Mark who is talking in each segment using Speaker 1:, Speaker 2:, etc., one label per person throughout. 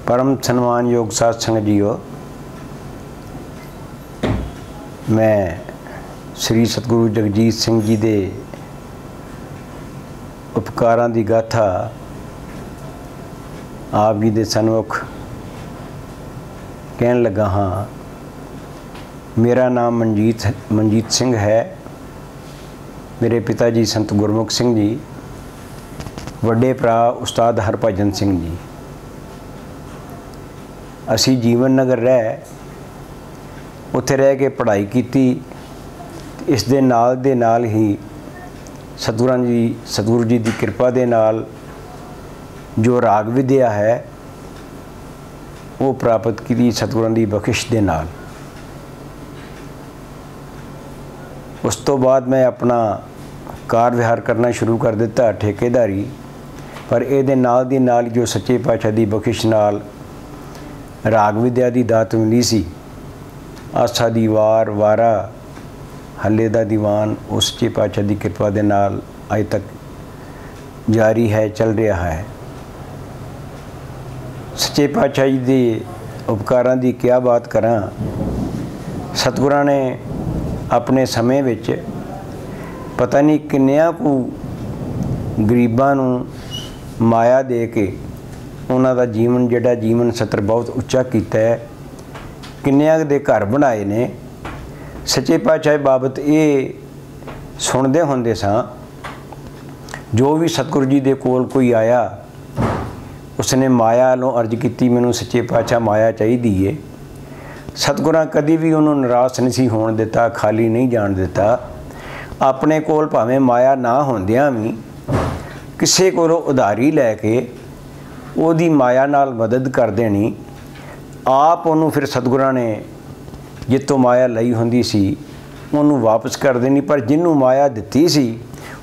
Speaker 1: परम सम्मानयोग साध संगत जीओ, मैं श्री सतगुरु जगजीत सिंह जी के उपकारां दी गाथा आप जी के सन्मुख कहन लगा हाँ। मेरा नाम मनजीत सिंह है। मेरे पिता जी संत गुरमुख सिंह जी, वड्डे भरा उस्ताद हरभजन सिंह जी। असी जीवन नगर उत्थे रह के पढ़ाई की। इस दे नाल ही सतगुरु जी की कृपा दे नाल जो राग विद्या है वो प्राप्त की सतगुरां दी बख्शिश दे नाल। उस तो बाद मैं अपना कार विहार करना शुरू कर दिता ठेकेदारी। पर ये नाल दी नाल जो सच्चे पातशाह दी बख्शिश नाल राग विद्या दी दात मिली सी। आसा दी वार वारा हल्ले दा दीवान उस सच्चे पातशाह दी कृपा दे नाल अज तक जारी है, चल रहा है। सच्चे पातशाह जी दे उपकारां दी क्या बात करां। सतगुरां ने अपने समय विच पता नहीं किन्नियां कु गरीबां नूं माया दे के उन्हां दा जीवन जिहड़ा जीवन सत्र बहुत उच्चा कीता है। किन्नियां दे घर बनाए ने। सच्चे पातशाह बाबत ये सुनदे हुंदे सां। जो भी सतगुरु जी दे कोल कोई आया उसने माया वालों अर्ज की, मैनूं सच्चे पातशाह माया चाहिदी है। सतगुरां कदी भी उन्होंने निराश नहीं होण दिता, खाली नहीं जाण दिता। अपने कोल भावें माया ना होंदियां भी किसी कोलों उधारी लैके ओदी माया नाल मदद कर देनी। आप उन्होंने फिर सतगुरां ने जितों माया लई हुंदी सी उन्होंने वापस कर देनी। पर जिन्हों माया दिती सी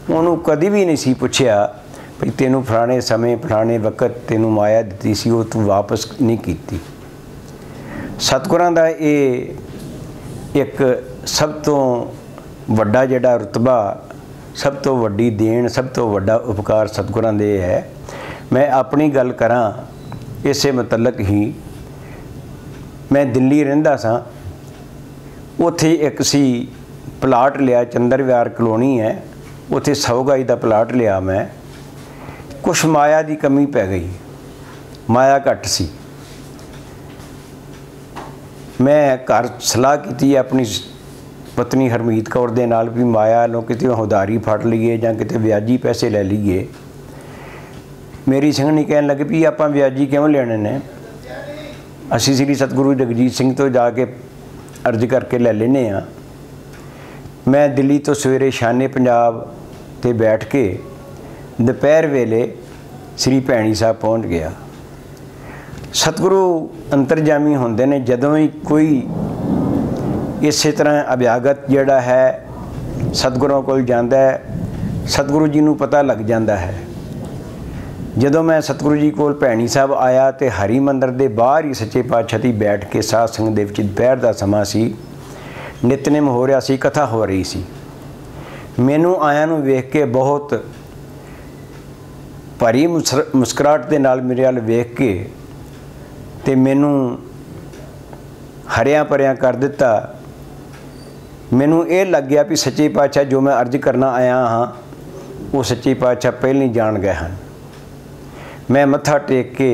Speaker 1: उन्होंने कदी भी नहीं सी पुछया भी तेनू फलाने समय फलाने वक्त तेनू माया दिती सी वो तू वापस नहीं कीती। सतगुरां दा ये एक सब तो वड्डा जिहड़ा रुतबा, सब तो वड्डी देन, सब तो वड्डा उपकार सतगुरां दे है। मैं अपनी गल करां इसे मतलब ही मैं दिल्ली रहिंदा सां। उत्थे एक सी प्लाट लिया, चंद्र विहार कलोनी है, उत्थे 100 गज का प्लाट लिया। मैं कुछ माया की कमी पै गई, माया घट सी। मैं घर सलाह की अपनी पत्नी हरमीत कौर दे नाल भी माया लो किते उधारी फड़ लीए जां किते ब्याजी पैसे ले लीए। मेरी संघनी कहन लगे भी आपां ब्याजी क्यों लेने ने, असी श्री सतगुरु जगजीत सिंह तो जाके अर्ज करके ले लेने आ। मैं दिल्ली तो सवेरे शाने पंजाब ते बैठ के दोपहर वेले श्री भैणी साहब पहुँच गया। सतगुरु अंतरजामी होंदे ने। जदों ही कोई इस तरह अभ्यागत जिहड़ा है सतगुरों कोल जांदा है, सतगुरु जी नूं पता लग जाता है। जदों मैं सतगुरु जी कोल भैणी साहब आया तो हरि मंदिर के बाहर ही सच्चे पातशाह दी बैठ के साध संगत दे विच दोपहर दा समा सी, नितनेम हो रहा सी, कथा हो रही सी। मैनू आया नूं वेख के बहुत भारी मुस्कुराहट दे नाल मेरे वाल वेख के ते मैनू हरिया भरिया कर दिता। मैनू ये लग गया भी सच्चे पातशाह जो मैं अर्ज करना आया हाँ वो सच्चे पातशाह पहले ही जान गए हैं। मैं मत्था टेक के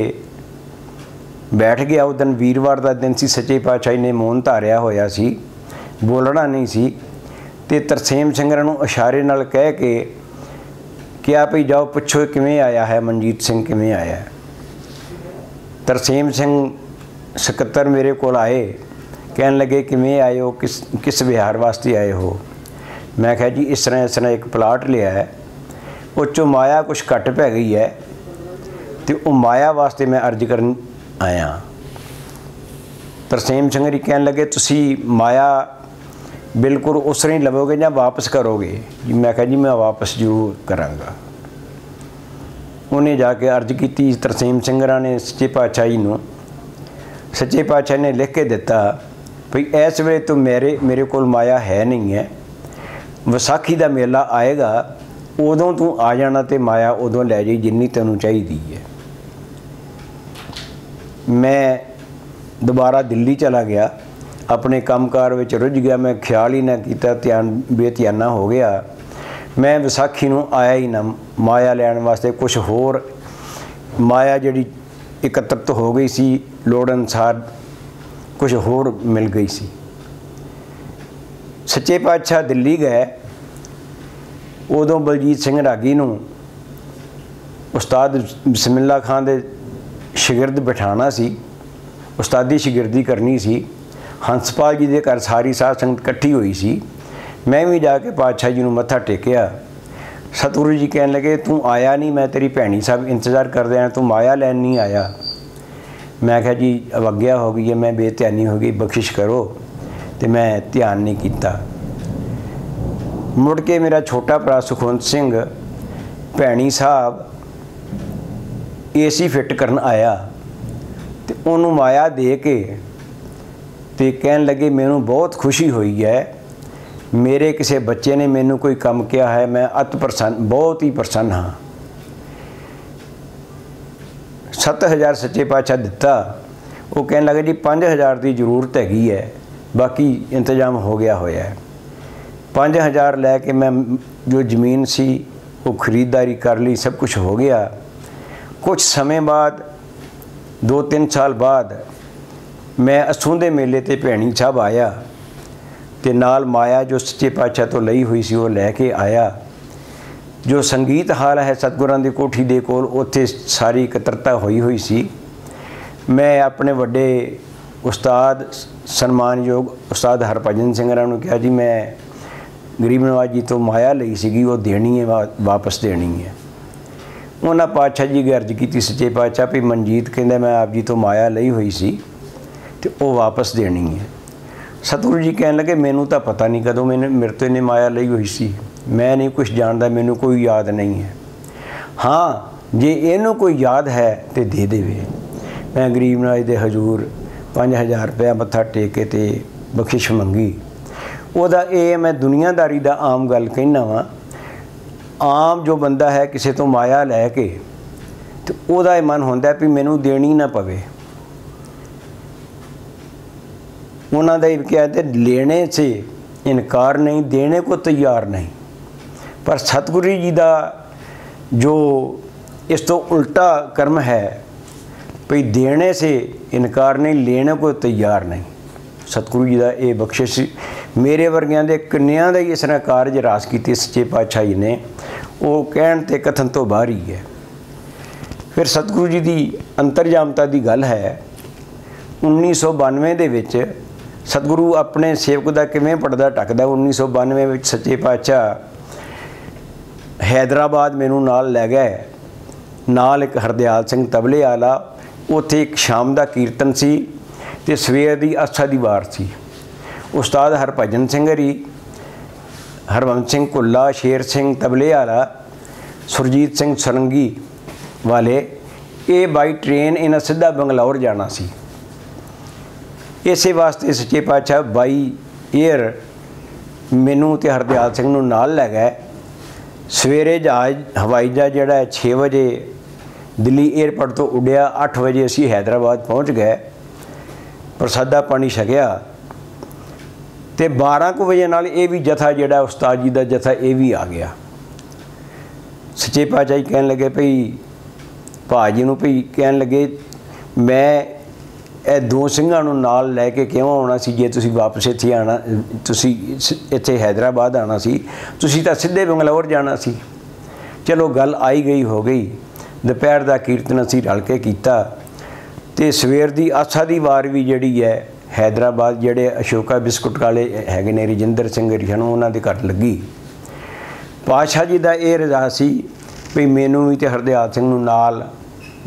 Speaker 1: बैठ गया। उस दिन वीरवार का दिन सी। सच्चे पातशाह ने मौन धारिया होया सी, बोलना नहीं सी। ते तरसेम सिंगरां नूं इशारे नाल कह के क्या भई जाओ पुछो किवें आया है, मनजीत सिंह किवें आया है। तरसेम सिंह सकत्तर मेरे कोल आए, कहन लगे किवें आए हो, किस विहार वास्ते आए हो। मैं कहा जी इस तरह एक प्लाट लिया है, उस चों माया कुछ घट पै गई है तो वो माया वास्ते मैं अर्ज करन आया। तरसेम सिंह जी कहन लगे तुसी माया बिल्कुल उस तरह ही लवोगे या वापस करोगे जी। मैं कहा जी मैं वापस जरूर करांगा। उन्हें जाके अर्ज की तरसेम सिंगरां ने सच्चे पातशाह जी नूं। सच्चे पातशाह ने लिख के दिता भई इस वे तो मेरे कोल माया है नहीं है। विसाखी का मेला आएगा उदों तू आ जाना तो माया उदों लै जाई जिन्नी तैनूं चाहिदी है। मैं दोबारा दिल्ली चला गया, अपने कामकार विच रुझ गया। मैं ख्याल ही ना किया, ध्यान बेध्याना हो गया। मैं विसाखी नूं आया ही ना माया लैण वास्ते। कुछ होर माया जिहड़ी एकत्रित हो गई सी लोड़ अनुसार, कुछ होर मिल गई सी। सच्चे पातशाह दिल्ली गए, उदों बलजीत सिंह रागी नूं उस्ताद बिस्मिल्ला खान दे शिगिरद बिठाना सी, उस्तादी शिगिरदी करनी सी। हंसपाल जी के घर सारी साध संगत इकट्ठी हुई सी। मैं भी जाके पातशाह जी नूं मत्था टेकिया। सतगुरु जी कहन लगे, तू आया नहीं, मैं तेरी भैणी साहब इंतज़ार करदे हैं, तू माया लैन नहीं आया। मैं कहा जी अवज्ञा हो गई है, मैं बेध्यानी हो गई, बख्शिश करो। तो मैं ध्यान नहीं किया। मुड़ के मेरा छोटा भरा सुखवंत सिंह भैणी साहब AC फिट करन आया, तो उन्होंने माया दे के तो कहन लगे, मैनू बहुत खुशी हुई है, मेरे किसी बच्चे ने मैनू कोई काम किया है, मैं अति प्रसन्न, बहुत ही प्रसन्न हाँ। 7000 सच्चे पातशाह दिता। वो कहन लगे जी 5000 की जरूरत हैगी है, बाकी इंतजाम हो गया होया है। 5000 लैके मैं जो ज़मीन सी वो खरीदारी कर ली, सब कुछ हो गया। कुछ समय बाद 2-3 साल बाद मैं असुंदे मेले ते भैणी साहब आया, ते नाल माया जो सच्चे पातशाह तो लई हुई सी वो लैके आया। जो संगीत हाल है सतगुरां दी कोठी दे कोल, उत्थे सारी इकत्रता हुई सी। मैं अपने वड्डे उस्ताद सन्मानयोग उस्ताद हरभजन सिंह होरां नूं कहा जी मैं गरीब नवाज जी तो माया लई सीगी, वो देनी है, वापस देनी है। उन्होंने पातशाह जी की अर्ज की सच्चे पातशाह भी मनजीत कहंदा मैं आप जी तो माया लई हुई सी तो वो वापस देनी है। सतगुरु जी कहन लगे, मैनू तो पता नहीं कदों मेरे तो इन्हें माया लई हुई सी, मैं नहीं कुछ जानता, मैनू कोई याद नहीं है। हाँ जे इनू कोई याद है तो दे देवे। मैं गरीब नवाज दे हजूर 5000 रुपया मत्था टेक के ते बख्शिश मंगी। ਉਹਦਾ ਇਹ मैं दुनियादारी ਦਾ आम गल कहना वा। आम जो बंदा है किसी तो माया लैके तो ਉਹਦਾ ਇਹ मन होंदा भी मैनू देनी ना पवे। उन्होंने ਦਾ ਇਹ कहते लेने से इनकार नहीं, देने को तैयार नहीं। पर सतगुरु जी का जो इस तो उल्टा कर्म है भी देने से इनकार नहीं, लेने को तैयार नहीं। सतगुरु जी का ये बख्शिश मेरे वर्गियां दे किन्नियां दा इस तरह कारज रास की सच्चे पातशाह जी ने, वो कहण ते कथन तो बाहर ही है। फिर सतगुरु जी की अंतरजामता की गल है। 1992 दे विच सतगुरु अपने सेवक का किवें पड़दा ढकदा। 1992 में सच्चे पातशाह हैदराबाद मैनू नाल लै गए, नाल एक हरदयाल सिंह तबले आला। उत्थे एक शाम का कीर्तन सी ते सवेर की आस्था की वार सी। उस्ताद हरभजन सिंह हरी, हरवंश सिंह कुल्ला, शेर सिंह तबले आला, सुरजीत सिंह सरंगी वाले, ये बाई ट्रेन इन्हें सीधा बंगलौर जाना सी। इसे वास्ते सच्चे पातशाह बाई एयर मैनू ते हरदयाल सिंह नूं नाल लै गए। सवेरे जहाज हवाई जहाज जिहड़ा 6 बजे दिल्ली एयरपोर्ट तो उड़िया, 8 बजे असी हैदराबाद पहुँच गए, प्रसादा पानी छकिया तो 12 बजे नाल ये भी जथा जिहड़ा उस्ताद जी का जथा ये भी आ गया। सच्चे पातशाह कहन लगे भई भाजी नूं भई कहन लगे मैं ਇਹ ਦੋ ਸਿੰਘਾਂ ਨੂੰ ਨਾਲ ਲੈ ਕੇ ਕਿਉਂ ਆਉਣਾ ਸੀ ਜੇ ਤੁਸੀਂ ਵਾਪਸ ਇੱਥੇ ਆਣਾ, ਤੁਸੀਂ ਇੱਥੇ हैदराबाद ਆਣਾ ਸੀ, ਤੁਸੀਂ ਤਾਂ ਸਿੱਧੇ ਬੰਗਲੌਰ ਜਾਣਾ ਸੀ। ਚਲੋ ਗੱਲ ਆਈ ਗਈ ਹੋ ਗਈ। ਦੁਪਹਿਰ ਦਾ ਕੀਰਤਨ ਅਸੀਂ ਰਲ ਕੇ ਕੀਤਾ ਤੇ ਸਵੇਰ ਦੀ ਆਸਾ ਦੀ ਵਾਰ ਵੀ ਜਿਹੜੀ ਹੈ हैदराबाद ਜਿਹੜੇ ਅਸ਼ੋਕਾ ਬਿਸਕੁਟ ਵਾਲੇ ਹੈਗੇ ਨੇ ਰਜਿੰਦਰ ਸਿੰਘ ਰਿਸ਼ਣ, ਉਹਨਾਂ ਦੇ ਘਰ ਲੱਗੀ। ਪਾਤਸ਼ਾਹ ਜੀ ਦਾ ਇਹ ਰਜ਼ਾ ਸੀ ਵੀ ਮੈਨੂੰ ਵੀ ਤੇ ਹਰਦਿਆਲ ਸਿੰਘ ਨੂੰ ਨਾਲ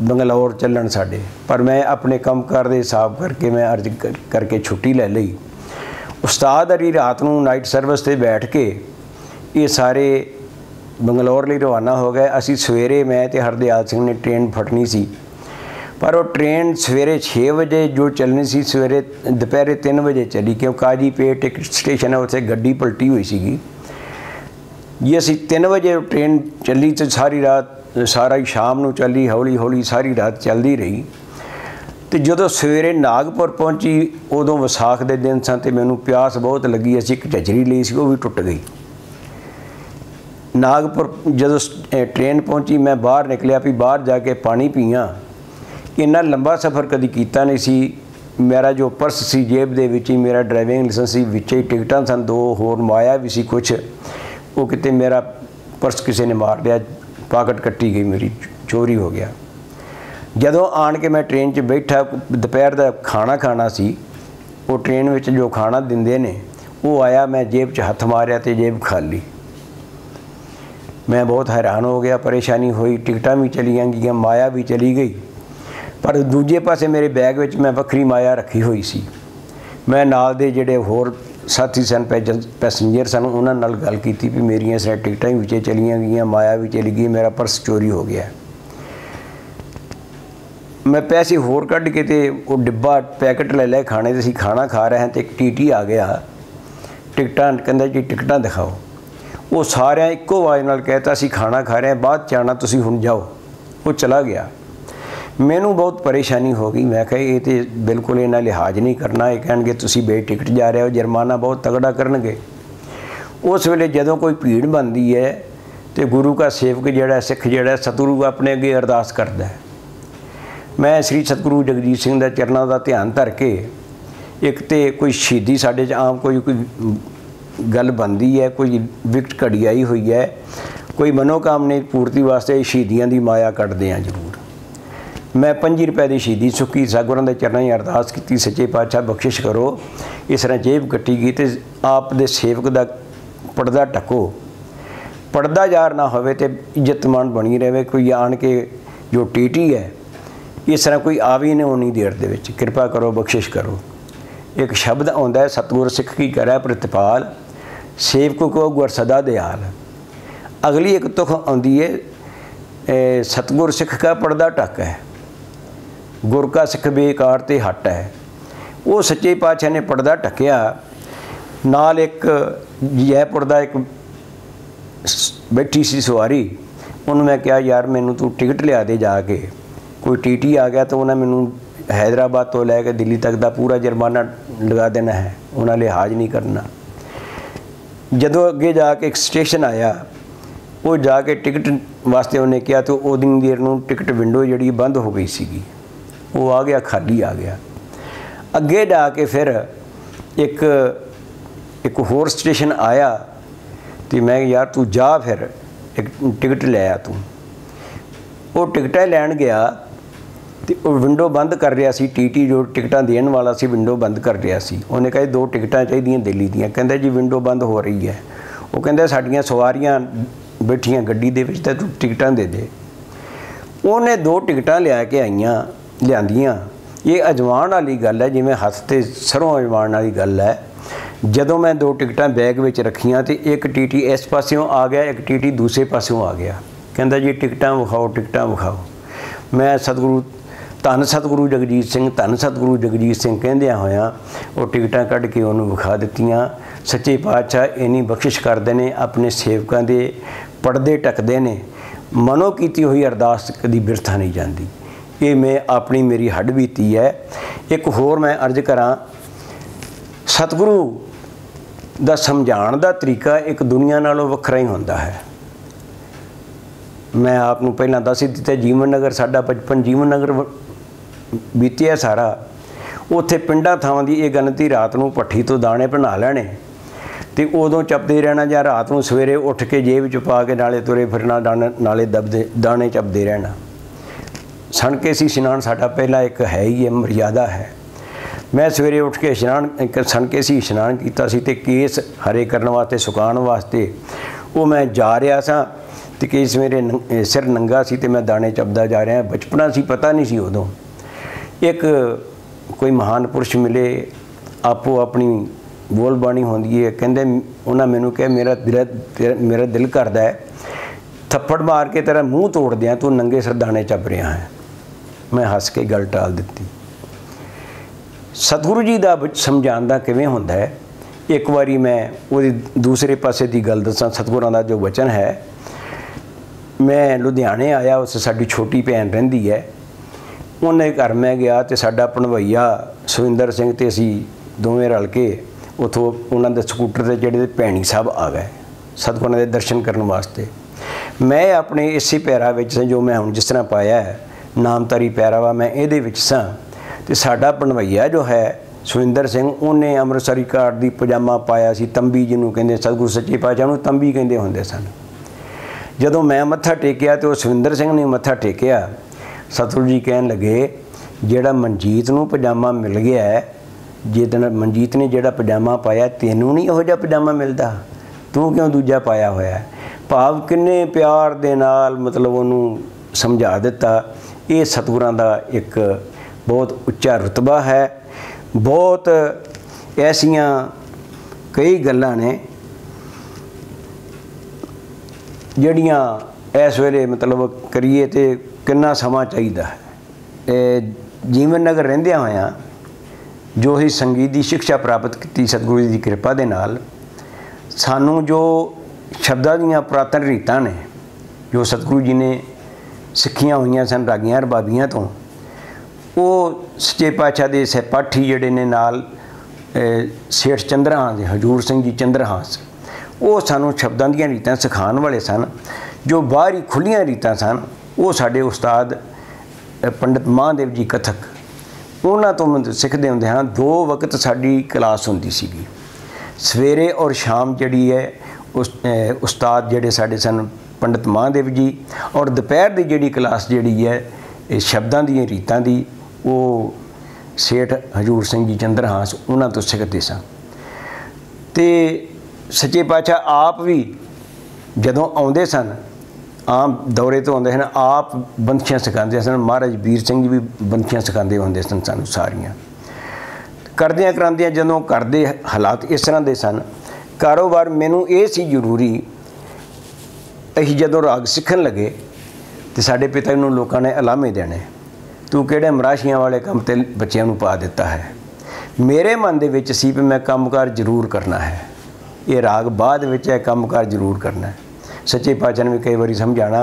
Speaker 1: ਬੰਗਲੌਰ ਚੱਲਣ ਸਾਡੇ। पर मैं अपने काम कार दे हिसाब करके मैं अर्ज करके छुट्टी ले ली। उस्ताद हरी रात नूं नाइट सर्विस ते बैठ के ये सारे बंगलौर लिए रवाना हो गए। असी सवेरे मैं ते हरदयाल सिंह ने ट्रेन फटनी सी, पर वो ट्रेन सवेरे 6 बजे जो चलनी सी सवेरे दोपहरे 3 बजे चली, क्यों काजीपेट एक स्टेशन है उत्थे गड्डी पलटी हुई सीगी जी। असी 3 बजे ट्रेन चली तो सारी रात, सारा ही शाम नूं चली, हौली हौली सारी रात चलती रही। तो जदों सवेरे नागपुर पहुंची उदों विसाख के दिन सन ते मैनूं प्यास बहुत लगी। असीं एक झज्जरी ली सी, वो भी टुट गई। नागपुर जदों ट्रेन पहुंची मैं बाहर निकलिया भी बाहर जाके पानी पीआं। इन्ना लंबा सफ़र कदी कीता नहीं सी। मेरा जो पर्स सी जेब दे विच ही मेरा ड्राइविंग लाइसेंस सी, विच ही टिकटां सन, 2 होर माया भी सी कुछ। वो किते मेरा पर्स किसी ने मार लिया, पाकट कट्टी गई मेरी, चोरी हो गया। जदों आण के मैं ट्रेन 'च बैठा, दोपहर का खाना खाना सी, वो ट्रेन में जो खाना दिंदे ने वो आया, मैं जेब 'च हथ मारिया तो जेब खाली। मैं बहुत हैरान हो गया, परेशानी हुई, टिकटां भी चलियां गईयां, माया भी चली गई। पर दूजे पासे मेरे बैग में मैं वक्री माया रखी हुई सी। मैं नाल दे जिहड़े होर साथी सन, पैसेंजर सन, उन्हां नाल गल कीती भी मेरियां सारी टिकटां भी विचे चलियां गईयां, माया भी चली गई, मेरा पर्स चोरी हो गया। मैं पैसे होर कढ़ के ते वो डिब्बा पैकेट ले ले खाने, असीं खाना खा रहे हैं तो एक टीटी आ गया, टिकटां कहंदा जी टिकटां दिखाओ। वो सारिਆਂ ਇੱਕੋ आवाज़ नाल कहता असीं खाना खा रहे हैं, बाद च आना, तुसीं हुण जाओ। वो चला गया। मैनू बहुत परेशानी हो गई। मैं कहा ये तो बिल्कुल इन्हें लिहाज नहीं करना, ये कहेंगे तुसीं बे टिकट जा रहे हो, जुर्माना बहुत तगड़ा करनगे। उस वेले जदों कोई भीड़ बनती है तो गुरु का सेवक जिहड़ा सिख जिहड़ा सतगुरु अपने अगे अरदास करता है। मैं श्री सतगुरु जगजीत सिंह दे चरनां दा ध्यान धर के, एक तो कोई शहीदी साडे च आम कोई गल बनती है, कोई विकट घड़ी आई हुई है, कोई मनोकामने पूर्ति वास्ते शहीदियां दी माया कढ़दे हैं जरूर। मैं 5 रुपए की शहीदी सुखी सतगुरां दे चरनां 'च अरदास की, सच्चे पातशाह बख्शिश करो। इस तरह जेब कट्टी गई तो आप दे सेवक दा पर्दा ढको, पर्दा जार ना होवे ते इज्जतमान बनी रहे। कोई आण के जो टीटी है इस तरह कोई आ भी नहीं उन्नी देर दे विच, कृपा करो बख्शिश करो। एक शब्द आउंदा है, सतगुर सिख की करै प्रतिपाल, सेवक को गुर सदा दयाल। अगली एक तुख आउंदी है, सतगुर सिख का पर्दा ढक है, गुर का सिख बेकार ते हट है। वो सच्चे पातशाह ने पर्दा ढकिया, नाल एक जयपुर दा एक बैठी सी सवारी, उन्होंने मैं कहा यार मैनू तू टिकट लिया दे जाके। कोई टीटी आ गया तो उन्हें मैनू हैदराबाद तो लैके दिल्ली तक का पूरा जुर्माना लगा देना है, उन्हें लिहाज नहीं करना। जदों अगे जाके एक स्टेशन आया, वो जाके टिकट वास्ते उन्हें किया तो उन्नी देर नूं टिकट विंडो जी बंद हो गई सी, वो आ गया, खाली आ गया। अगे जाके फिर एक होर स्टेशन आया तो मैं यार तू जा, फिर एक टिकट ले आ तू। वो टिकटें लैन गया तो विंडो बंद कर रहा सी, टीटी जो टिकटां देन वाला सी विंडो बंद कर रहा सी। उन्हें कहा 2 टिकटां चाहिए दिल्ली दियां, कहंदा जी विंडो बंद हो रही है। वो कहंदा साडियां सवारियां बैठियां गड्डी दे विच, तू टिकटां दे दे। उन्हें 2 टिकटां लिया के आईयां लियांदियां। ये अजमाण वाली गल है, जिवें हत्थ ते सरों अजमाण वाली गल है। जदों मैं 2 टिकटां बैग विच रखियां तो एक टीटी इस पासियों आ गया, एक टीटी दूसरे पासियों आ गया, कहंदा जी टिकटां विखाओ, टिकटां विखाओ। मैं सतगुरु धन सतगुरु जगजीत सिंह, धन सतगुरु जगजीत सिंह कहंदियां होया वो टिकटां कढ़ के उन्होंने विखा दित्तियां। सच्चे पातशाह इन्नी बख्शिश करते हैं, अपने सेवकों के पर्दे ढकते हैं। मनो कीती हुई अरदास कदी बिरथा नहीं जाती। ये मैं अपनी मेरी हड बीती है। एक होर मैं अर्ज करा, सतगुरु दा समझाण दा तरीका एक दुनिया नालों वखरा ही होंदा है। मैं आपनूं पहलां दस ही दित्ता, जीवन नगर साडा बचपन जीवन नगर बीतिया सारा। उत्थे पिंडां थावां दी इह गनती, रात नूं भट्ठी तो दाणे बना लैणे ते उदों चपदे रहना, जां रात नूं सवेरे उठ के जेब च पा के नाले तुरे फिरना, नाले दबदे दाणे चपदे रहना। सणके सी इशनान साडा पहला एक है ही है, मर्यादा है। मैं सवेरे उठ के इशनान सणके सी इशनान कीता सी ते केस हरे करन वास्ते, सुकाउण वास्ते वो मैं जा रहा सा ते केस मेरे सिर नंगा सी ते मैं दाणे चपदा जा रहा। बचपना सी, पता नहीं सी उदों। एक कोई महान पुरुष मिले, आपो अपनी बोल बाणी होंदी है, कहंदे उन्हें मैनू कहा मेरा दिल करदा है थप्पड़ मार के तेरा मूँह तोड़ दियां, तू नंगे सिर दाणे चप रहा है। मैं हस के गल टाल दित्ती। सतगुरु जी का समझाण दा किवें हुंदा है। एक बारी मैं वो दूसरे पासे की गल दसां, सतगुरां दा जो वचन है। मैं लुधियाने आया, उस साडी छोटी भैन रहिंदी है। उन्हें घर मैं गया तो साडा भणवैया सुविंदर सिंह ते असी दोवें रल के उतों उन्होंने स्कूटर से जड़े भैणी साहब आ गए सतगुरां दे दर्शन करने वास्ते। मैं अपने इसी पैरा विच जो मैं हुण जिस तरह पाया है नामधारी पैरा वा मैं इहदे विच सां ते साडा भणवैया जो है सुविंदर सिंह उन्हें अमृतसरी घाट दी पजामा पाया सी, तंबी जिन्हों कहते सतगुरु सच्चे पातशाह नूं तंबी कहते होंदे सन। जदों मैं मत्था टेकिया तो सुविंदर सिंह ने मत्था टेकिया, सतगुरु जी कहन लगे जिहड़ा मनजीत नूं पजामा मिल गया है, जिहड़ा मनजीत ने जिहड़ा पजामा पाया तैनूं नहीं इहो जिहा पजामा मिलदा, तूं क्यों दूजा पाया होया है। भाव किन्ने प्यार दे नाल मतलब उहनूं समझा दिता। ये सतगुरां दा एक बहुत उच्चा रुतबा है। बहुत ऐसियां कई गल्लां ने ਜਿਹੜੀਆਂ इस वेले मतलब करिए तो कितना समा चाहिए है। जीवन नगर रहिंदियां होयां जो ही संगीत की शिक्षा प्राप्त की सतगुरु की कृपा दे नाल सानू जो शब्दां दीयां पुरातन रीतां ने जो सतगुरु जी ने सिक्खियां हुईयां सन रागियां रबाबियां तो वो सच्चे पातशाह दे सहपाठी जिहड़े ने नाल सेठ चंद्रहास हजूर सिंह जी चंद्रहास वो सानू शब्दां दीयां रीतां सिखाण वाले सन। जो बाहरी खुलियां रीतां सन वो साडे उस्ताद पंडित महादेव जी कथक उन्हां तो सिखदे हुंदे हां। 2 वक्त साडी क्लास हुंदी सीगी, सवेरे और शाम जिहड़ी है उस्ताद जिहड़े साडे सन पंडित महादेव जी, और दोपहर की जिहड़ी क्लास जिहड़ी है शब्दां दी रीतां दी वो सेठ हजूर सिंह जी चंद्रहास उन्हां तो सिखदे सन। ते सच्चे पातशाह आप भी जदों आउंदे सन आम दौरे तो आउंदे सन आप बंशियां सिखाते सन। महाराज वीर सिंह जी भी बंशियां सिखाते होंदे सन सानूं सारियां। करदियां करांदियां जदों घर दे हालात इस तरह दे सन, कारोबार मैनूं ये सी जरूरी। असीं जदों राग सीखण लगे तो साडे पिता नूं लोकां ने अलामे देने, तूं किहड़े मराशियां वाले काम ते बच्चिआं नूं पा दिता है। मेरे मन दे विच सी भी मैं कामकार जरूर करना है, ये राग बाद विच है कामकार जरूर करना है। सच्चे पातशाह ने भी कई बार समझाना,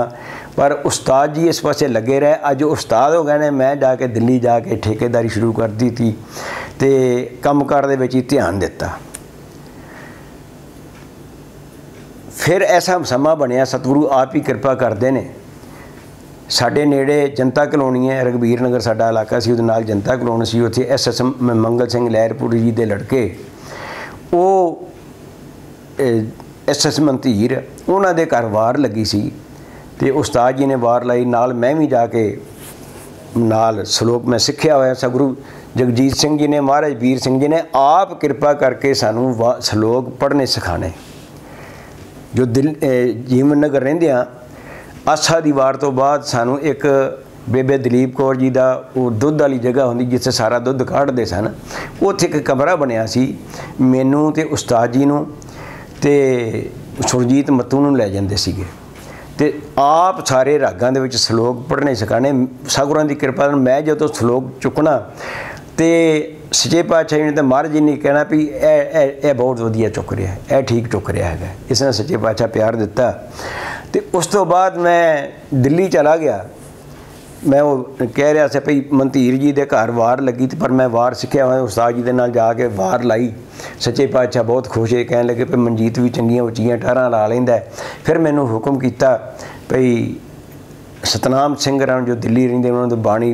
Speaker 1: पर उस्ताद जी इस पासे लगे रहे। अज उस्ताद हो गए ने, मैं जाके दिल्ली जाके ठेकेदारी शुरू कर दी थी तो कामकार दे विच ही ध्यान दिता। फिर ऐसा समा बनया सतगुरु आप ही कृपा करते हैं। साडे नेड़े जनता कलोनी है, रघबीर नगर साडा इलाका सी, उहदे नाल जनता कलोनी सी। उत्थे SS मंगल सिंह लहरपुरी जी दे लड़के वो SS मंतीर उन्हां दे घर वार लगी सी ते उस्ताद जी ने वार लाई, नाल मैं भी जाके नाल सलोक मैं सीखिया होया। सतगुरु जगजीत सिंह जी ने महाराज वीर सिंह जी ने आप कृपा करके सानू सलोक पढ़ने सिखाने। जो जीवन नगर रहिंदियां आसा दी वार तो बाद सानू एक बेबे दलीप कौर जी का वो दुध वाली जगह होंदी जिथे सारा दुध काढ़ते सन, उत्थे एक कमरा बनया सी। मैनू ते उस्ताद जी नूं ते सुरजीत मत्तू नूं लै जांदे सीगे ते आप सारे रागां दे विच सलोक पढ़ने सिखाने। सतगुरां दी कृपा नाल मैं जदों सलोक चुकना तो सच्चे पातशाह ने तो महाराज जी ने कहना भी ए बहुत वधिया चुक रहा है, ए ठीक चुक रहा है। इसने सच्चे पातशाह प्यार दिता। तो उस तो बाद मैं दिल्ली चला गया। मैं वो कह रहा था भाई मंतीर जी के घर वार लगी थी, पर मैं वार सीखिया हुआ उस्ताद जी के नाल जाके वार लाई। सच्चे पातशाह बहुत खुश है, कहने लगे भाई मनजीत भी चंगियां उच्चियां टारां ला लैंदा है। फिर मैनू हुक्म किया भाई सतनाम सिंह राम जो दिल्ली रहिंदे उन्होंने बाणी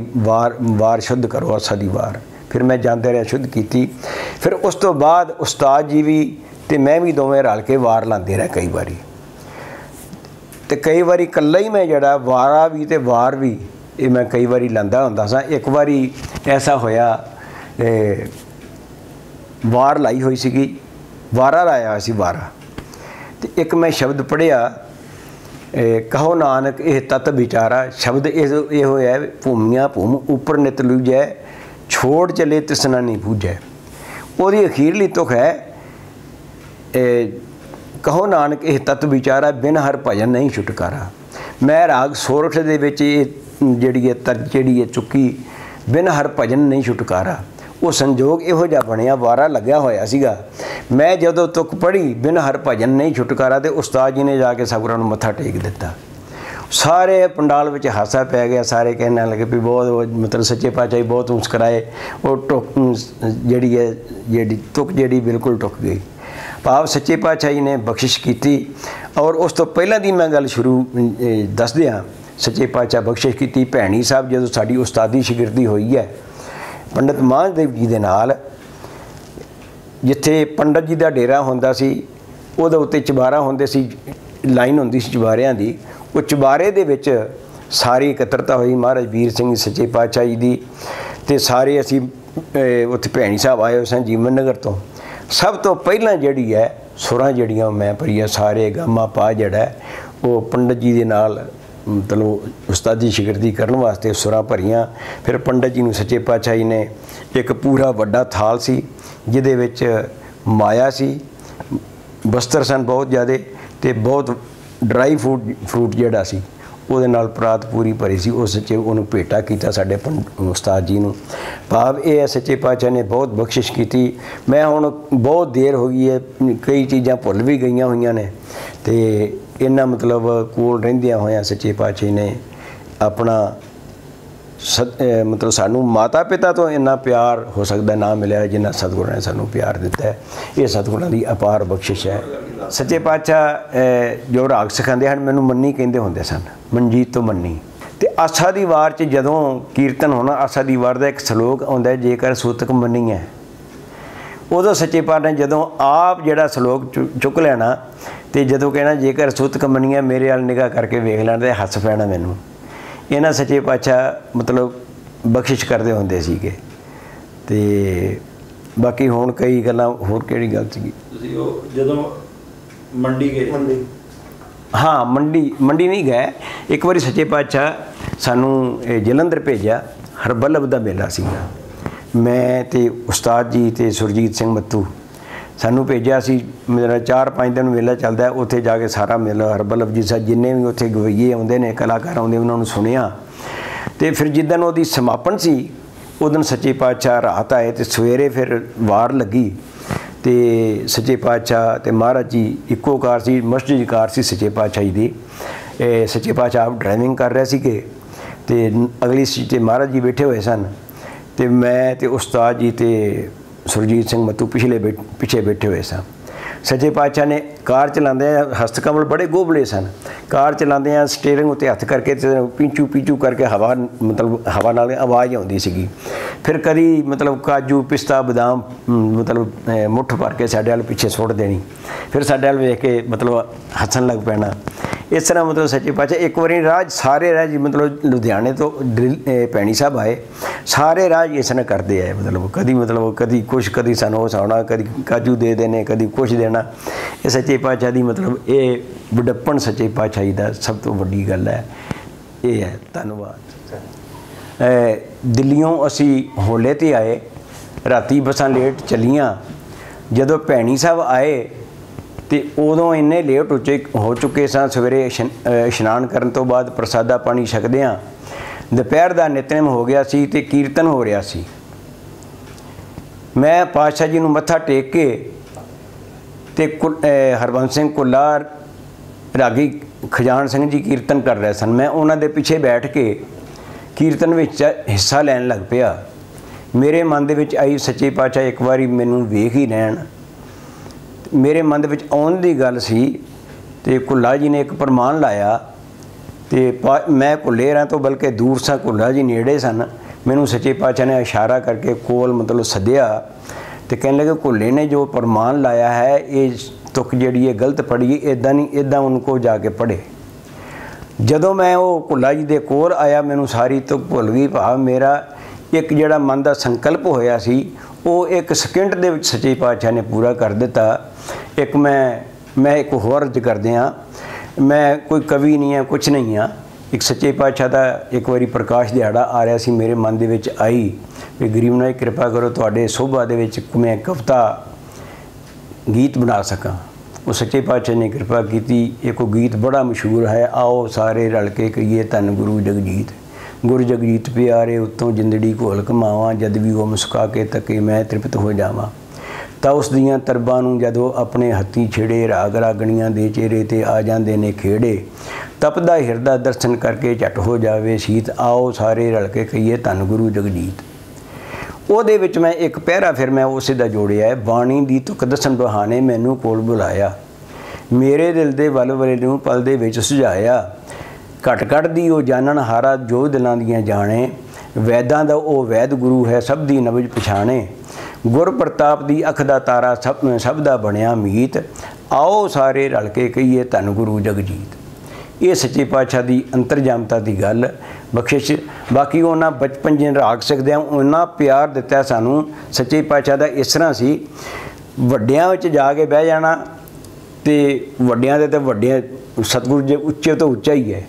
Speaker 1: वार शुद्ध करो आसा दी वार। फिर मैं जाते रहा शुद्ध की। फिर उस तो बाद उस्ताद जी भी तो मैं भी दोवें रल के वार लाते रहे कई बारी। तो कई बारी कल्ला ही मैं जड़ा वारा भी तो वार भी ये मैं कई बारी लांदा हुंदा सा। एक बारी ऐसा होया वार लाई हुई सीगी, वारा लाया हुआ सी वारा। तो एक मैं शब्द पढ़िया कहो नानक यह तत विचारा। शब्द ये होया भूमिया भूम ऊपर नित लूजै छोड़ चले तृष्णा नहीं बूझै। ਉਹਦੀ अखीरली तुख है कहो नानक यह तत विचारा बिन हर भजन नहीं छुटकारा। मैं राग सोरठ दे विच जिहड़ी है तरज जिहड़ी है चुकी बिन हर भजन नहीं छुटकारा। वो संजोग इहो जिहा बनिया वारा लग्या होया सीगा। मैं जदों तुक पढ़ी बिन हर भजन नहीं छुटकारा तो उस्ताद जी ने जाके सतगुरां नूं मत्था टेक दिता। सारे पंडाल में हासा पै गया। सारे कहने लगे भी बहुत मतलब सच्चे पातशाह बहुत मुस्कराए। वो टुक जी है जी तुक जी बिल्कुल टुक गई। भाव सच्चे पातशाह ने बख्शिश की। और उस तो पहला दी मैं गल शुरू दस दियाँ। सच्चे पातशाह बख्शिश की भैणी साहब जो साड़ी उस्तादी शिगिरदी हुई है पंडित महादेव जी के नाल, जिथे पंडित जी का डेरा होंदा सी उहदे उत्ते चबारा होंदे सी, लाइन होंदी सी चबारियां दी। वो चबारे दे विच सारी एकत्रता हुई महाराज वीर सिंह सच्चे पातशाह जी दी ते सारे असी उत्थे भैणी साहब आए हुए सन जीवन नगर तो। सब तो पहला जिहड़ी है सुरां जिहड़ियां मैं भरिया सारे गामा पा जिहड़ा है वो पंडित जी दे नाल मतलब उस्तादी शिगिरदी करने वास्ते सुरां भरियां। फिर पंडित जी नूं सच्चे पातशाह जी ने एक पूरा वड्डा थाल सी जिहदे विच माया सी, बस्तर सन बहुत ज़्यादा ते बहुत ड्राई फ्रूट जिहड़ा सी ਉਹਦੇ ਨਾਲ परात पूरी भरी सी। उस सच्चे उन्होंने भेटा किया साडे उस्ताद जी नूं। भाव ये है सच्चे पातशाह ने बहुत बख्शिश की। मैं हुण बहुत देर हो गई है, कई चीज़ां भुल भी गई हुई ने तो इन्ना मतलब कोल रहिंदियां होइयां सच्चे पातशाह ने अपना मतलब सानू माता पिता तो इन्ना प्यार हो सकता ना मिले जिन्ना सतगुरां ने सानू प्यार दिता है। ये सतगुरां की अपार बख्शिश है। सच्चे पातशाह जो राग सिखाते हैं मैनू मन्नी कहते होंदे सन, मनजीत तो मन्नी। तो आसा दी वार च जदों कीर्तन होना, आसा दी वार का एक सलोक आउंदा है, जेकर सूतक मन्नी है। उदों सच्चे पातशाह ने जदों आप जिहड़ा सलोक चुक लेना तो जदों कहना जेकर सूतक मन्नी है मेरे वाल निगाह करके वेख लैण ते हस पैना मैनू। इन्हां सच्चे पातशाह मतलब बख्शिश करते होंदे सीगे। ते बाकी हुण कई गल्लां होर किहड़ी गल सी
Speaker 2: जदों मंडी गए?
Speaker 1: हाँ मंडी नहीं गए। एक बार सच्चे पातशाह सानू जलंधर भेजा, हरबल्लभ का मेला सीगा। मैं ते उस्ताद जी ते सुरजीत सिंह मत्तू सानू भेजा सी। मेरा 4-5 दिन मेला चलता है, उत्थे जाके सारा मेला हरबल्लभ जी सा जिन्ने भी उत्थे गवैये आउंदे ने कलाकार आउंदे उन्होंने सुनिया। तो फिर जिदन वो समापन सी उस दिन सच्चे पातशाह रात आए तो सवेरे फिर वार लगी तो सच्चे पातशाह ते महाराज जी इक्को कार सी, मस्जिद कार सी सच्चे पातशाह जी दी। सच्चे पातशाह आप ड्राइविंग कर रहे थे तो अगली सीट ते महाराज जी बैठे हुए सन तो मैं तो उस्ताद जी ते सुरजीत सिंह मत्तू पिछे बैठे हुए सन। सच्चे पातशाह ने कार चलाते हस्तकमल बड़े गोबले सन। कार चलाते स्टेयरिंग उत्ते हथ करके पीचू पीचू करके हवा मतलब हवा नाल आवाज़ आउंदी सीगी। फिर कदी मतलब काजू पिस्ता बदाम मतलब मुठ भर के साडे वाल पिछे सुट देनी, फिर साडे वाल वेख के मतलब हसन लग पैना। इस तरह मतलब सच्चे पातशाह एक बारी राज सारे राज मतलब लुधियाने तो भैणी साहब आए, सारे राज इस तरह करते आए। मतलब कदी कुछ कदी सानू हसाउणा, कदी काजू दे देने, कदी कुछ देना। ये सच्चे पातशाह की मतलब ये वडप्पन सच्चे पातशाही का सब तो वड्डी गल है। ये है धन्यवाद। दिल्लियों असी होले ते आए, राती बसां लेट चलियां। जदों भैणी साहब आए तो उदों इन्ने लेट हो चुके सन। सवेरे इशनान करन तो बाद प्रसादा पानी छकदियां दोपहर का नितनेम हो गया सी ते कीर्तन हो रहा सी। मैं पातशाह जी नूं मत्था टेक के ते हरबंस सिंह कुल्लार रागी खजान सिंह जी कीर्तन कर रहे सन। मैं उन्हां दे पिछे बैठ के कीर्तन विच हिस्सा लैन लग पिया। मेरे मन दे विच आई सच्चे पातशाह एक बारी मैनूं वेख ही लैण। मेरे मन दे विच आउण दी गल सी ते कुल्ला जी ने एक प्रमाण लाया तो मैं भुल्ले रहा तो बल्कि दूर सा, कुल्ला जी नेड़े सन। मैनू सच्चे पातशाह ने इशारा करके कोल मतलब सद्या तो कहने लगे कुल्ले ने जो प्रमाण लाया है ये तुक जी गलत पढ़ी, इदा नहीं इदा उनको जाके पढ़े। जदों मैं वो कुल्ला जी के कोल आया मैनू सारी तुक भुल गई। भाव मेरा एक जड़ा मन का संकल्प होया सी वो एक सेकंड दे विच सच्चे पातशाह ने पूरा कर दिता। एक मैं एक होर अर्ज कर दियाँ, मैं कोई कवि नहीं है कुछ नहीं हाँ। एक सच्चे पातशाह का एक बारी प्रकाश दिहाड़ा आ रहा सी, मेरे मन दे विच आई भी गरीब नाथ कृपा करो तुहाडे शोभा दे विच मैं कविता गीत बना सकां। वो सच्चे पातशाह ने कृपा की। एक गीत बड़ा मशहूर है, आओ सारे रल के कहिए धन गुरु जगजीत। गुरु जगजीत प्यारे उत्तों जिंदड़ी घोल कमावां, जद भी वो मुस्का के तके मैं तृप्त हो जावां। ਤਾਂ ਉਸ ਦੀਆਂ ਤਰਬਾਂ ਨੂੰ ਜਦੋਂ ਆਪਣੇ ਹੱਥੀਂ ਛੇੜੇ, ਰਾਗ ਰਾਗਣੀਆਂ ਦੇ ਚਿਹਰੇ ਤੇ ਆ ਜਾਂਦੇ ਨੇ ਖੇੜੇ। ਤਪਦਾ ਹਿਰਦਾ ਦਰਸ਼ਨ ਕਰਕੇ ਝਟ ਹੋ ਜਾਵੇ ਸ਼ੀਤ, ਆਓ ਸਾਰੇ ਰਲ ਕੇ ਕਹੀਏ ਧੰਨ ਗੁਰੂ ਜਗਜੀਤ। ਉਹਦੇ ਵਿੱਚ ਮੈਂ ਇੱਕ ਪਹਿਰਾ ਫਿਰ ਮੈਂ ਉਸੇ ਦਾ ਜੋੜਿਆ ਹੈ, ਬਾਣੀ ਦੀ ਤੁਕ ਦੱਸਣ ਬਹਾਨੇ ਮੈਨੂੰ ਕੋਲ ਬੁਲਾਇਆ, ਮੇਰੇ ਦਿਲ ਦੇ ਵਲਵਲੇ ਨੂੰ ਪਲ ਦੇ ਵਿੱਚ ਸੁਝਾਇਆ। ਘਟ ਘਟ ਦੀ ਉਹ ਜਾਣਨ ਹਾਰਾ ਜੋ ਦਿਲਾਂ ਦੀਆਂ ਜਾਣੇ, ਵੈਦਾਂ ਦਾ ਉਹ ਵੈਦ ਗੁਰੂ ਹੈ ਸਭ ਦੀ ਨਬਜ ਪਛਾਣੇ। ਗੁਰ ਪ੍ਰਤਾਪ ਦੀ ਅੱਖ ਦਾ ਤਾਰਾ ਸਭ ਦਾ ਬਣਿਆ ਮੀਤ, ਆਓ ਸਾਰੇ ਰਲ ਕੇ ਕਹੀਏ ਧੰਨ ਗੁਰੂ ਜਗਜੀਤ। ਇਹ ਸੱਚੇ ਪਾਤਸ਼ਾਹ ਦੀ ਅੰਤਰਜਾਮਤਾ ਦੀ ਗੱਲ ਬਖਸ਼ਿਸ਼। ਬਾਕੀ ਉਹਨਾਂ ਬਚਪਨ ਜਿਨ ਰਾਗ ਸਕਦੇ ਆ ਉਹਨਾਂ ਪਿਆਰ ਦਿੱਤਾ ਸਾਨੂੰ ਸੱਚੇ ਪਾਤਸ਼ਾਹ ਦਾ। ਇਸ ਤਰ੍ਹਾਂ ਸੀ ਵੱਡਿਆਂ ਵਿੱਚ ਜਾ ਕੇ ਬਹਿ ਜਾਣਾ, ਤੇ ਵੱਡਿਆਂ ਦੇ ਤਾਂ ਵੱਡਿਆਂ ਸਤਿਗੁਰੂ ਜੀ ਉੱਚੇ ਤੋਂ ਉੱਚਾ ਹੀ ਹੈ।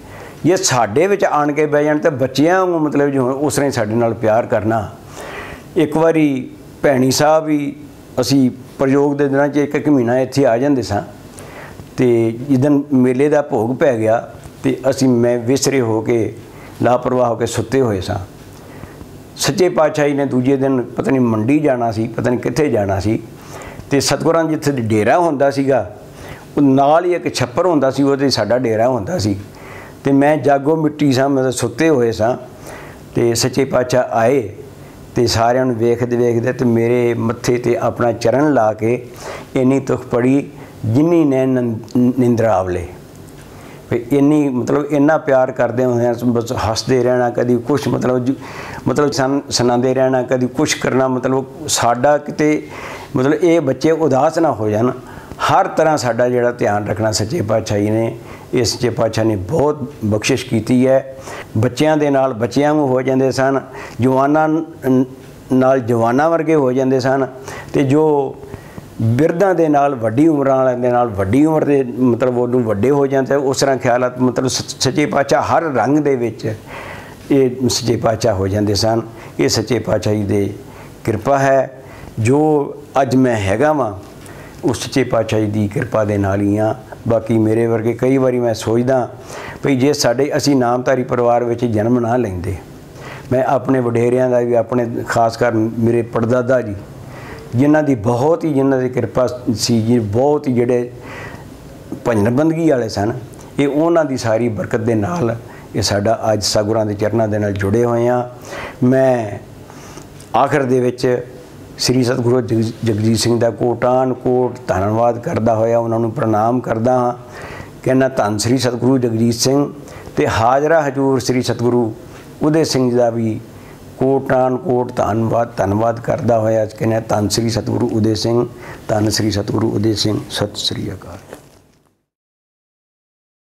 Speaker 1: ਜੇ ਸਾਡੇ ਵਿੱਚ ਆਣ ਕੇ ਬਹਿ ਜਾਣ ਤਾਂ ਬੱਚਿਆਂ ਨੂੰ ਮਤਲਬ ਜੋ ਉਸ ਤਰ੍ਹਾਂ ਹੀ ਸਾਡੇ ਨਾਲ ਪਿਆਰ ਕਰਨਾ। ਇੱਕ ਵਾਰੀ ਭੈਣੀ ਸਾਹਿਬ ਵੀ ਅਸੀਂ ਪ੍ਰਯੋਗ ਦੇ ਦਿਨਾਂ 'ਚ ਇੱਕ ਮਹੀਨਾ ਇੱਥੇ ਆ ਜਾਂਦੇ ਸਾਂ, ਤੇ ਜਿੱਦਣ ਮੇਲੇ ਦਾ ਭੋਗ ਪੈ ਗਿਆ ਤੇ ਮੈਂ ਵਿਸਰੇ ਹੋ ਕੇ ਲਾਪਰਵਾਹ ਹੋ ਕੇ ਸੁੱਤੇ ਹੋਏ ਸਾਂ। ਸੱਚੇ ਪਾਤਸ਼ਾਹ ਨੇ ਦੂਜੇ ਦਿਨ ਪਤਾ ਨਹੀਂ ਮੰਡੀ ਜਾਣਾ ਸੀ, ਪਤਾ ਨਹੀਂ ਕਿੱਥੇ ਜਾਣਾ ਸੀ, ਤੇ ਸਤਿਗੁਰਾਂ ਜਿੱਥੇ ਡੇਰਾ ਹੁੰਦਾ ਸੀਗਾ ਉਹ ਨਾਲ ਹੀ ਇੱਕ ਛੱਪਰ ਹੁੰਦਾ ਸੀ, ਉਹਦੇ ਸਾਡਾ ਡੇਰਾ ਹੁੰਦਾ ਸੀ। ਤੇ ਮੈਂ ਜਾਗੋ ਮਿੱਟੀ ਸਾਂ, ਮਤਲਬ ਸੁੱਤੇ ਹੋਏ ਸਾਂ, ਤੇ ਸੱਚੇ ਪਾਤਸ਼ਾਹ ਆਏ ਤੇ ਸਾਰਿਆਂ ਨੂੰ ਵੇਖਦੇ ਵੇਖਦੇ ਤੇ ਮੇਰੇ ਮੱਥੇ ਤੇ ਆਪਣਾ ਚਰਨ ਲਾ ਕੇ ਇੰਨੀ ਤੁਖ ਪੜੀ, ਜਿੰਨੀ ਨੇ ਨਿੰਦਰਾ ਆਵਲੇ। ਵੀ ਇੰਨੀ ਮਤਲਬ ਇੰਨਾ ਪਿਆਰ ਕਰਦੇ ਹੁੰਦੇ ਬਸ ਹੱਸਦੇ ਰਹਿਣਾ, ਕਦੀ ਕੁਛ ਮਤਲਬ ਸੁਣਾਉਂਦੇ ਰਹਿਣਾ, ਕਦੀ ਕੁਛ ਕਰਨਾ। ਮਤਲਬ ਸਾਡਾ ਕਿਤੇ ਮਤਲਬ ਇਹ ਬੱਚੇ ਉਦਾਸ ਨਾ ਹੋ ਜਾਣ, ਹਰ ਤਰ੍ਹਾਂ ਸਾਡਾ ਜਿਹੜਾ ਧਿਆਨ ਰੱਖਣਾ ਸੱਚੇ ਪਾਤਸ਼ਾਹ ਜੀ ਨੇ। ਇਸ ਸੱਚੇ ਪਾਤਸ਼ਾਹ ਨੇ ਬਹੁਤ ਬਖਸ਼ਿਸ਼ ਕੀਤੀ ਹੈ। ਬੱਚਿਆਂ ਦੇ ਨਾਲ ਬੱਚਿਆਂ ਨੂੰ ਹੋ ਜਾਂਦੇ ਸਨ, ਜਵਾਨਾਂ ਨਾਲ ਜਵਾਨਾਂ ਵਰਗੇ ਹੋ ਜਾਂਦੇ ਸਨ, ਤੇ ਜੋ ਬਿਰਧਾਂ ਦੇ ਨਾਲ ਵੱਡੀ ਉਮਰਾਂ ਵਾਲਿਆਂ ਦੇ ਨਾਲ ਵੱਡੀ ਉਮਰ ਦੇ ਮਤਲਬ ਉਹਨੂੰ ਵੱਡੇ ਹੋ ਜਾਂਦੇ। ਉਸ ਤਰ੍ਹਾਂ ਖਿਆਲਾਤ ਮਤਲਬ ਸੱਚੇ ਪਾਤਸ਼ਾਹ ਹਰ ਰੰਗ ਦੇ ਵਿੱਚ ਇਹ ਸੱਚੇ ਪਾਤਸ਼ਾਹ ਹੋ ਜਾਂਦੇ ਸਨ। ਇਹ ਸੱਚੇ ਪਾਤਸ਼ਾਹ ਜੀ ਦੀ ਕਿਰਪਾ ਹੈ। ਜੋ ਅੱਜ ਮੈਂ ਹੈਗਾ ਵਾਂ ਉਸ ਸੱਚੇ ਪਾਤਸ਼ਾਹ ਜੀ ਦੀ ਕਿਰਪਾ ਦੇ ਨਾਲ ਹੀ ਹਾਂ। ਬਾਕੀ ਮੇਰੇ ਵਰਗੇ ਕਈ ਵਾਰੀ ਮੈਂ ਸੋਚਦਾ ਭਈ ਜੇ ਅਸੀਂ ਨਾਮਧਾਰੀ ਪਰਿਵਾਰ ਵਿੱਚ ਜਨਮ ਨਾ ਲੈਂਦੇ, ਮੈਂ ਆਪਣੇ ਵਡੇਰਿਆਂ ਦਾ ਵੀ, ਆਪਣੇ ਖਾਸ ਕਰ ਮੇਰੇ ਪੜਦਾਦਾ ਜੀ ਜਿਨ੍ਹਾਂ ਦੀ ਜਿਨ੍ਹਾਂ ਦੀ ਕਿਰਪਾ ਸੀ ਜੀ, ਬਹੁਤ ਹੀ ਜਿਹੜੇ ਭਜਨ ਬੰਦਗੀ ਵਾਲੇ ਸਨ, ਇਹ ਉਹਨਾਂ ਦੀ ਸਾਰੀ ਬਰਕਤ ਦੇ ਨਾਲ ਇਹ ਸਾਡਾ ਅੱਜ ਸਤਿਗੁਰਾਂ ਦੇ ਚਰਨਾਂ ਦੇ ਨਾਲ ਜੁੜੇ ਹੋਏ ਹਾਂ। ਮੈਂ ਆਖਰ ਦੇ ਵਿੱਚ ਸ੍ਰੀ ਸਤਿਗੁਰੂ ਜਗਜੀਤ ਸਿੰਘ ਦਾ ਕੋਟਾਨ ਕੋਟ ਧੰਨਵਾਦ ਕਰਦਾ ਹੋਇਆ ਉਹਨਾਂ ਨੂੰ ਪ੍ਰਣਾਮ ਕਰਦਾ ਹਾਂ। ਕਹਿੰਦਾ ਧੰਨ ਸ੍ਰੀ ਸਤਿਗੁਰੂ ਜਗਜੀਤ ਸਿੰਘ, ਤੇ ਹਾਜ਼ਰਾ ਹਜ਼ੂਰ ਸ੍ਰੀ ਸਤਿਗੁਰੂ ਉਦੇ ਸਿੰਘ ਦਾ ਵੀ ਕੋਟਾਨ ਕੋਟ ਧੰਨਵਾਦ ਕਰਦਾ ਹੋਇਆ ਕਹਿੰਦਾ ਧੰਨ ਸ੍ਰੀ ਸਤਿਗੁਰੂ ਉਦੇ ਸਿੰਘ, ਧੰਨ ਸ੍ਰੀ ਸਤਿਗੁਰੂ ਉਦੇ ਸਿੰਘ। ਸਤਿ ਸ੍ਰੀ ਅਕਾਲ।